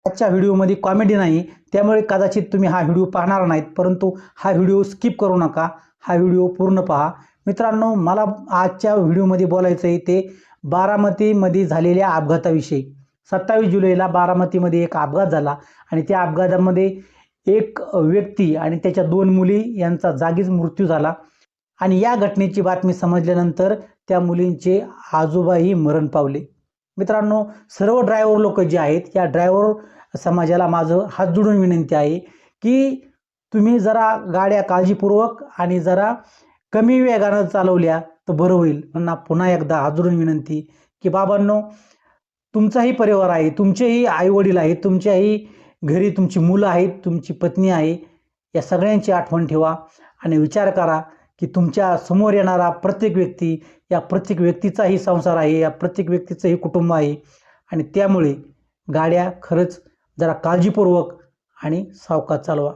आजच्या व्हिडिओमध्ये कॉमेडी नाही, त्यामुळे कदाचित तुम्ही हा व्हिडिओ पाहणार नाहीत, परंतु हा व्हिडिओ स्किप करू नका, हा व्हिडिओ पूर्ण पहा. मित्रांनो, मला आजच्या व्हिडिओमध्ये बोलायचं आहे ते बारामतीमध्ये झालेल्या अपघाताविषयी. 27 जुलैला बारामतीमध्ये एक अपघात झाला आणि त्या अपघातामध्ये एक व्यक्ती आणि त्याच्या 2 मुली यांचा जागीच मृत्यू झाला आणि या घटनेची बातमी समजल्यानंतर त्या मुलींचे आजोबाही मरण पावले. मित्रांनो, सर्व ड्रायव्हर लोक जे आहेत, या ड्रायव्हर समाजाला माझं हात जोडून विनंती आहे की तुम्ही जरा गाड्या काळजीपूर्वक आणि जरा कमी वेगानं चालवल्या तर बरं होईल. पुन्हा एकदा हात जोडून विनंती की बाबांनो, तुमचाही परिवार आहे, तुमचेही आईवडील आहेत, तुमच्याही घरी तुमची मुलं आहेत, तुमची पत्नी आहे, या सगळ्यांची आठवण ठेवा आणि विचार करा की तुमच्या समोर येणारा प्रत्येक व्यक्ती, या प्रत्येक व्यक्तीचाही संसार आहे, या प्रत्येक व्यक्तीचंही कुटुंब आहे आणि त्यामुळे गाड्या खरंच जरा काळजीपूर्वक आणि सावकाश चालवा.